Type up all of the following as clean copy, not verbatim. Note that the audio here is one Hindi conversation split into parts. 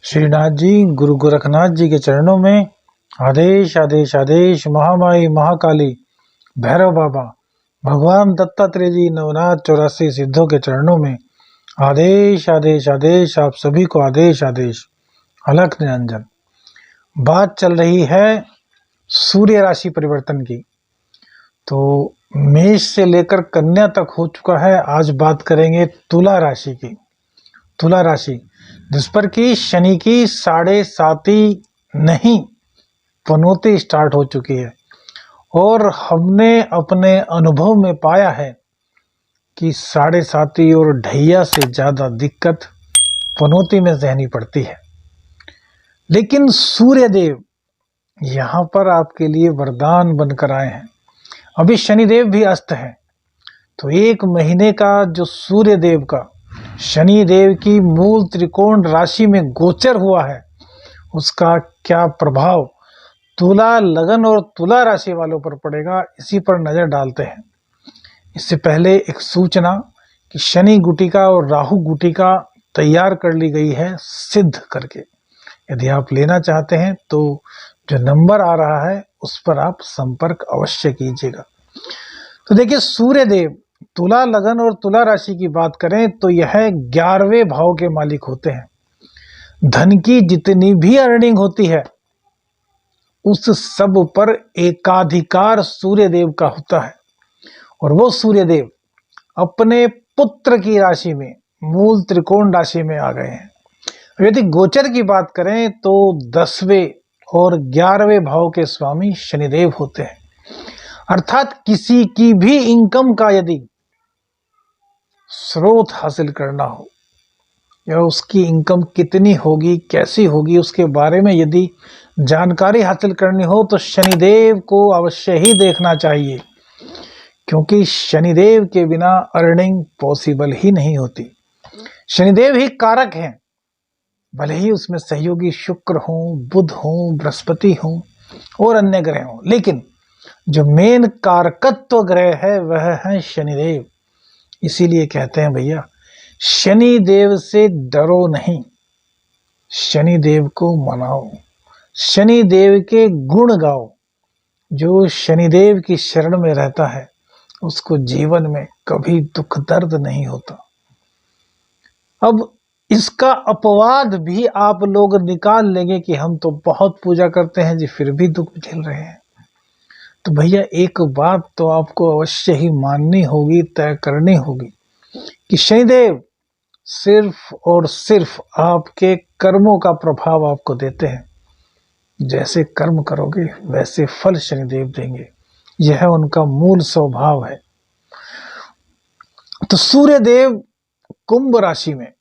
श्रीनाथ जी, गुरु गोरखनाथ जी के चरणों में आदेश आदेश आदेश। महामाई महाकाली भैरव बाबा भगवान दत्तात्रेय जी नवनाथ 84 सिद्धों के चरणों में आदेश आदेश आदेश। आप सभी को आदेश आदेश। अलख निरंजन। बात चल रही है सूर्य राशि परिवर्तन की। तो मेष से लेकर कन्या तक हो चुका है। आज बात करेंगे तुला राशि की। तुला राशि जिस पर कि शनि की 7.5 नहीं पनौती स्टार्ट हो चुकी है, और हमने अपने अनुभव में पाया है कि 7.5 और ढैया से ज़्यादा दिक्कत पनौती में सहनी पड़ती है। लेकिन सूर्यदेव यहाँ पर आपके लिए वरदान बनकर आए हैं। अभी शनिदेव भी अस्त है, तो 1 महीने का जो सूर्यदेव का शनिदेव की मूल त्रिकोण राशि में गोचर हुआ है, उसका क्या प्रभाव तुला लगन और तुला राशि वालों पर पड़ेगा, इसी पर नजर डालते हैं। इससे पहले एक सूचना कि शनि गुटिका और राहु गुटिका तैयार कर ली गई है सिद्ध करके। यदि आप लेना चाहते हैं तो जो नंबर आ रहा है उस पर आप संपर्क अवश्य कीजिएगा। तो देखिए, सूर्यदेव तुला लगन और तुला राशि की बात करें तो यह 11वें भाव के मालिक होते हैं। धन की जितनी भी अर्निंग होती है उस सब पर एकाधिकार सूर्यदेव का होता है, और वो सूर्यदेव अपने पुत्र की राशि में मूल त्रिकोण राशि में आ गए हैं। यदि गोचर की बात करें तो 10वें और 11वें भाव के स्वामी शनिदेव होते हैं। अर्थात किसी की भी इनकम का यदि स्रोत हासिल करना हो, या उसकी इनकम कितनी होगी, कैसी होगी, उसके बारे में यदि जानकारी हासिल करनी हो तो शनिदेव को अवश्य ही देखना चाहिए, क्योंकि शनिदेव के बिना अर्निंग पॉसिबल ही नहीं होती। शनिदेव ही कारक हैं, भले ही उसमें सहयोगी शुक्र हो, बुध हो, बृहस्पति हो और अन्य ग्रह हो, लेकिन जो मेन कारकत्व ग्रह है वह है शनिदेव। इसीलिए कहते हैं भैया, शनिदेव से डरो नहीं, शनिदेव को मनाओ, शनिदेव के गुण गाओ। जो शनिदेव की शरण में रहता है उसको जीवन में कभी दुख दर्द नहीं होता। अब इसका अपवाद भी आप लोग निकाल लेंगे कि हम तो बहुत पूजा करते हैं जी, फिर भी दुख झेल रहे हैं। तो भैया, एक बात तो आपको अवश्य ही माननी होगी, तय करनी होगी कि शनिदेव सिर्फ और सिर्फ आपके कर्मों का प्रभाव आपको देते हैं। जैसे कर्म करोगे वैसे फल शनिदेव देंगे, यह उनका मूल स्वभाव है। तो सूर्यदेव कुंभ राशि में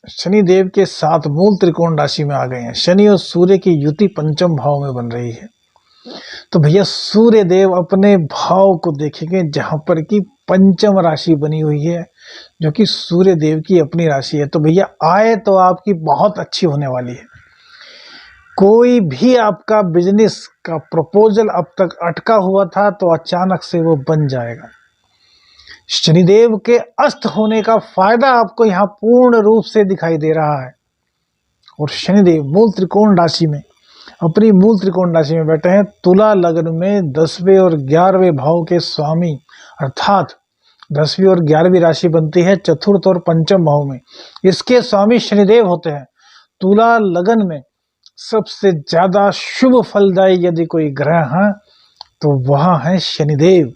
शनिदेव के साथ मूल त्रिकोण राशि में आ गए हैं। शनि और सूर्य की युति 5म भाव में बन रही है। तो भैया, सूर्यदेव अपने भाव को देखेंगे जहां पर कि 5म राशि बनी हुई है, जो कि सूर्यदेव की अपनी राशि है। तो भैया, आय तो आपकी बहुत अच्छी होने वाली है। कोई भी आपका बिजनेस का प्रपोजल अब तक अटका हुआ था तो अचानक से वो बन जाएगा। शनिदेव के अस्त होने का फायदा आपको यहाँ पूर्ण रूप से दिखाई दे रहा है। और शनिदेव मूल त्रिकोण राशि में, अपनी मूल त्रिकोण राशि में बैठे हैं। तुला लग्न में 10वें और 11वें भाव के स्वामी, अर्थात 10वीं और 11वीं राशि बनती है चतुर्थ और 5म भाव में। इसके स्वामी शनिदेव होते हैं। तुला लगन में सबसे ज्यादा शुभ फलदायी यदि कोई ग्रह है तो वह है शनिदेव,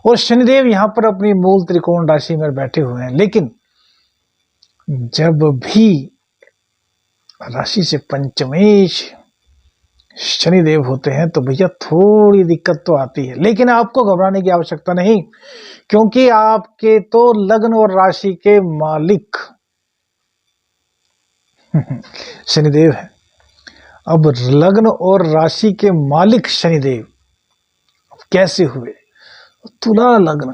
और शनिदेव यहाँ पर अपनी मूल त्रिकोण राशि में बैठे हुए हैं। लेकिन जब भी राशि से पंचमेश शनिदेव होते हैं तो भैया थोड़ी दिक्कत तो आती है, लेकिन आपको घबराने की आवश्यकता नहीं, क्योंकि आपके तो लग्न और राशि के मालिक शनिदेव है। अब लग्न और राशि के मालिक शनिदेव कैसे हुए? तुला लग्न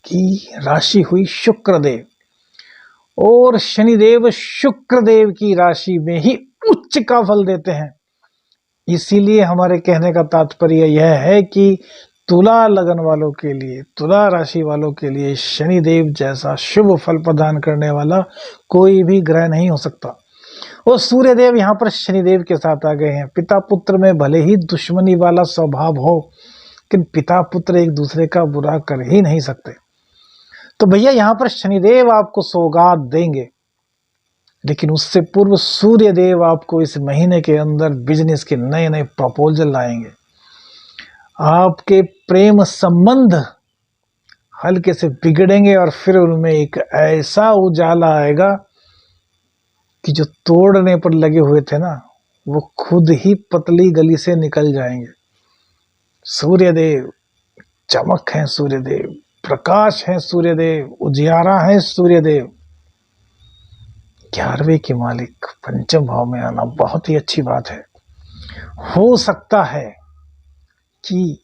की राशि हुई शुक्रदेव, और शनिदेव शुक्रदेव की राशि में ही उच्च का फल देते हैं। इसीलिए हमारे कहने का तात्पर्य यह है कि तुला लगन वालों के लिए, तुला राशि वालों के लिए शनिदेव जैसा शुभ फल प्रदान करने वाला कोई भी ग्रह नहीं हो सकता। वो सूर्यदेव यहाँ पर शनिदेव के साथ आ गए हैं। पिता पुत्र में भले ही दुश्मनी वाला स्वभाव हो, लेकिन पिता पुत्र एक दूसरे का बुरा कर ही नहीं सकते। तो भैया यहाँ पर शनिदेव आपको सौगात देंगे, लेकिन उससे पूर्व सूर्यदेव आपको इस महीने के अंदर बिजनेस के नए नए प्रपोजल लाएंगे। आपके प्रेम संबंध हल्के से बिगड़ेंगे और फिर उनमें एक ऐसा उजाला आएगा कि जो तोड़ने पर लगे हुए थे ना, वो खुद ही पतली गली से निकल जाएंगे। सूर्यदेव चमक है, सूर्यदेव प्रकाश है, सूर्यदेव उजियारा है, सूर्यदेव 11वें के मालिक पंचम भाव में आना बहुत ही अच्छी बात है। हो सकता है कि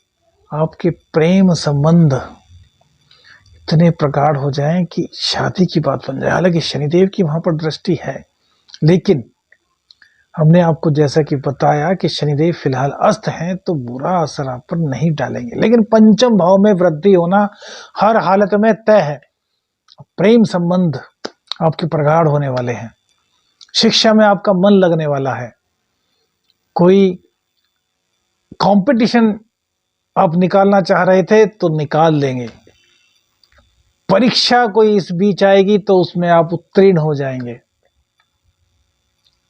आपके प्रेम संबंध इतने प्रगाढ़ हो जाएं कि शादी की बात बन जाए। हालांकि शनिदेव की वहां पर दृष्टि है, लेकिन हमने आपको जैसा कि बताया कि शनिदेव फिलहाल अस्त हैं, तो बुरा असर आप पर नहीं डालेंगे। लेकिन पंचम भाव में वृद्धि होना हर हालत में तय है। प्रेम संबंध आपके प्रगाढ़ होने वाले हैं। शिक्षा में आपका मन लगने वाला है। कोई कंपटीशन आप निकालना चाह रहे थे तो निकाल लेंगे। परीक्षा कोई इस बीच आएगी तो उसमें आप उत्तीर्ण हो जाएंगे।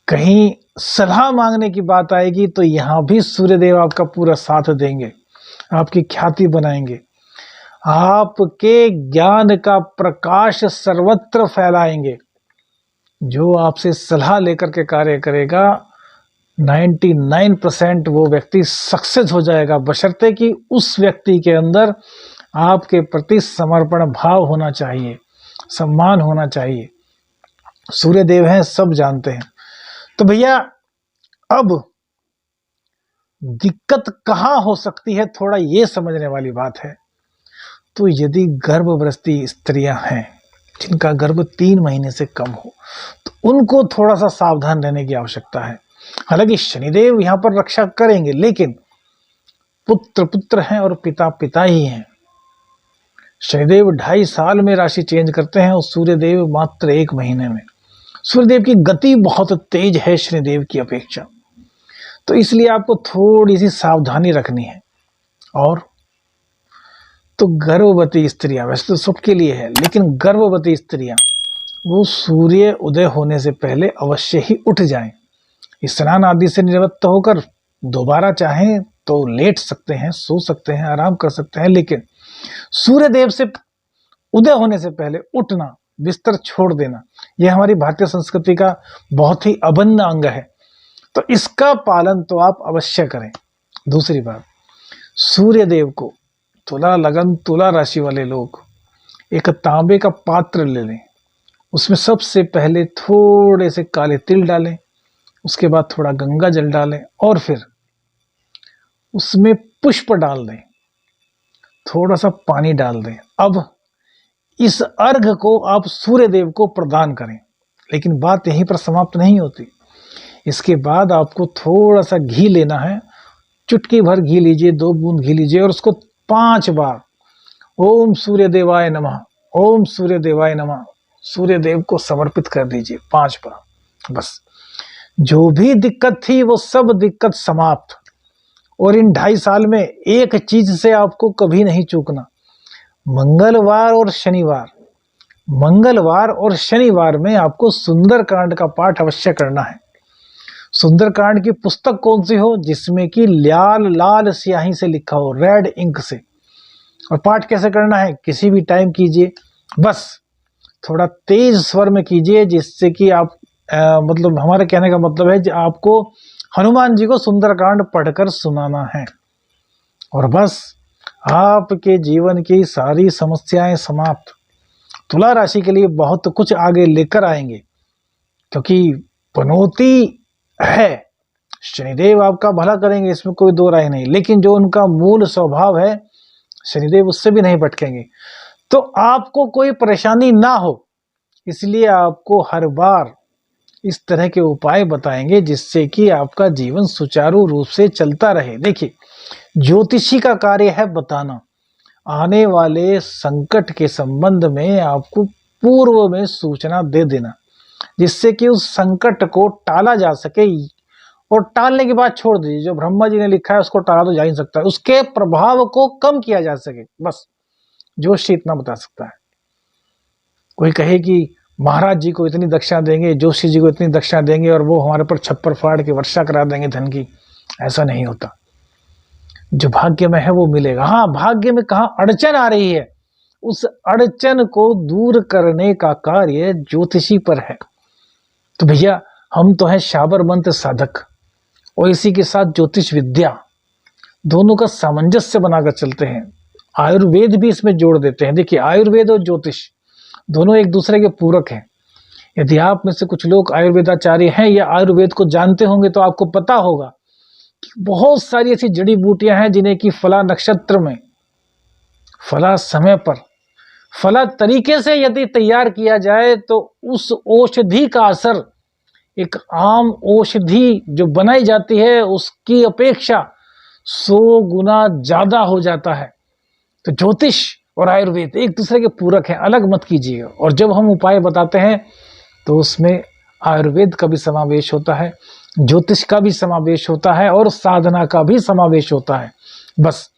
कहीं सलाह मांगने की बात आएगी तो यहां भी सूर्यदेव आपका पूरा साथ देंगे, आपकी ख्याति बनाएंगे, आपके ज्ञान का प्रकाश सर्वत्र फैलाएंगे। जो आपसे सलाह लेकर के कार्य करेगा 99% वो व्यक्ति सक्सेस हो जाएगा, बशर्ते कि उस व्यक्ति के अंदर आपके प्रति समर्पण भाव होना चाहिए, सम्मान होना चाहिए। सूर्यदेव हैं, सब जानते हैं। तो भैया अब दिक्कत कहां हो सकती है, थोड़ा ये समझने वाली बात है। तो यदि गर्भवती स्त्रियां हैं जिनका गर्भ 3 महीने से कम हो, तो उनको थोड़ा सा सावधान रहने की आवश्यकता है। हालांकि शनिदेव यहां पर रक्षा करेंगे, लेकिन पुत्र पुत्र हैं और पिता पिता ही हैं। शनिदेव 2.5 साल में राशि चेंज करते हैं और सूर्यदेव मात्र 1 महीने में। सूर्यदेव की गति बहुत तेज है शनिदेव की अपेक्षा, तो इसलिए आपको थोड़ी सी सावधानी रखनी है। और तो गर्भवती स्त्रियां, वैसे तो सबके लिए है, लेकिन गर्भवती स्त्रियां वो सूर्य उदय होने से पहले अवश्य ही उठ जाएं। स्नान आदि से निवृत्त होकर दोबारा चाहें तो लेट सकते हैं, सो सकते हैं, आराम कर सकते हैं, लेकिन सूर्यदेव से उदय होने से पहले उठना, बिस्तर छोड़ देना, यह हमारी भारतीय संस्कृति का बहुत ही अभिन्न अंग है। तो इसका पालन तो आप अवश्य करें। दूसरी बात, सूर्यदेव को तुला लगन, तुला राशि वाले लोग एक तांबे का पात्र ले लें, उसमें सबसे पहले थोड़े से काले तिल डालें, उसके बाद थोड़ा गंगा जल डालें और फिर उसमें पुष्प डाल दें, थोड़ा सा पानी डाल दें। अब इस अर्घ को आप सूर्यदेव को प्रदान करें। लेकिन बात यहीं पर समाप्त नहीं होती। इसके बाद आपको थोड़ा सा घी लेना है, चुटकी भर घी लीजिए, 2 बूंद घी लीजिए और उसको 5 बार ओम सूर्यदेवाय नमः, ओम सूर्यदेवाय नमः सूर्यदेव को समर्पित कर दीजिए 5 बार। बस जो भी दिक्कत थी वो सब दिक्कत समाप्त। और इन 2.5 साल में एक चीज से आपको कभी नहीं चूकना, मंगलवार और शनिवार में आपको सुंदरकांड का पाठ अवश्य करना है। सुंदरकांड की पुस्तक कौन सी हो, जिसमें कि लाल स्याही से लिखा हो, रेड इंक से। और पाठ कैसे करना है, किसी भी टाइम कीजिए, बस थोड़ा तेज स्वर में कीजिए, जिससे कि आप मतलब हमारे कहने का मतलब है कि आपको हनुमान जी को सुंदरकांड पढ़कर सुनाना है और बस आपके जीवन की सारी समस्याएं समाप्त। तुला राशि के लिए बहुत कुछ आगे लेकर आएंगे, क्योंकि पनौती है, शनिदेव आपका भला करेंगे, इसमें कोई दो राय नहीं, लेकिन जो उनका मूल स्वभाव है शनिदेव उससे भी नहीं भटकेंगे। तो आपको कोई परेशानी ना हो, इसलिए आपको हर बार इस तरह के उपाय बताएंगे जिससे कि आपका जीवन सुचारू रूप से चलता रहे। देखिए, ज्योतिषी का कार्य है बताना, आने वाले संकट के संबंध में आपको पूर्व में सूचना दे देना। जिससे कि उस संकट को टाला जा सके। और टालने की बात छोड़ दीजिए, जो ब्रह्मा जी ने लिखा है उसको टाला तो जा ही नहीं सकता, उसके प्रभाव को कम किया जा सके, बस जोशी इतना बता सकता है। कोई कहे कि महाराज जी को इतनी दक्षिणा देंगे, जोशी जी को इतनी दक्षिणा देंगे और वो हमारे पर छप्पर फाड़ के वर्षा करा देंगे धन की, ऐसा नहीं होता। जो भाग्य में है वो मिलेगा। हाँ, भाग्य में कहाँ अड़चन आ रही है, उस अड़चन को दूर करने का कार्य ज्योतिषी पर है। तो भैया हम तो हैं शाबर मंत्र साधक, और इसी के साथ ज्योतिष विद्या, दोनों का सामंजस्य बनाकर चलते हैं। आयुर्वेद भी इसमें जोड़ देते हैं। देखिए, आयुर्वेद और ज्योतिष दोनों एक दूसरे के पूरक हैं। यदि आप में से कुछ लोग आयुर्वेदाचार्य हैं या आयुर्वेद को जानते होंगे तो आपको पता होगा कि बहुत सारी ऐसी जड़ी बूटियां हैं जिन्हें कि फला नक्षत्र में, फला समय पर, फला तरीके से यदि तैयार किया जाए तो उस औषधि का असर एक आम औषधि जो बनाई जाती है उसकी अपेक्षा 100 गुना ज्यादा हो जाता है। तो ज्योतिष और आयुर्वेद एक दूसरे के पूरक हैं, अलग मत कीजिएगा। और जब हम उपाय बताते हैं तो उसमें आयुर्वेद का भी समावेश होता है, ज्योतिष का भी समावेश होता है और साधना का भी समावेश होता है। बस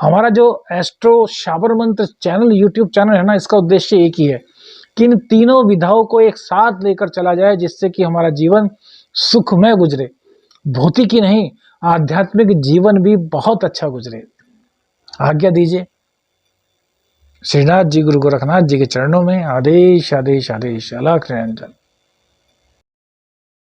हमारा जो एस्ट्रो शाबर मंत्र चैनल, यूट्यूब चैनल है ना, इसका उद्देश्य एक ही है कि इन तीनों विधाओं को एक साथ लेकर चला जाए, जिससे कि हमारा जीवन सुखमय गुजरे, भौतिकी नहीं आध्यात्मिक जीवन भी बहुत अच्छा गुजरे। आज्ञा दीजिए। श्रीनाथ जी गुरु गोरखनाथ जी के चरणों में आदेश आदेश आदेश। अलख निरंजन।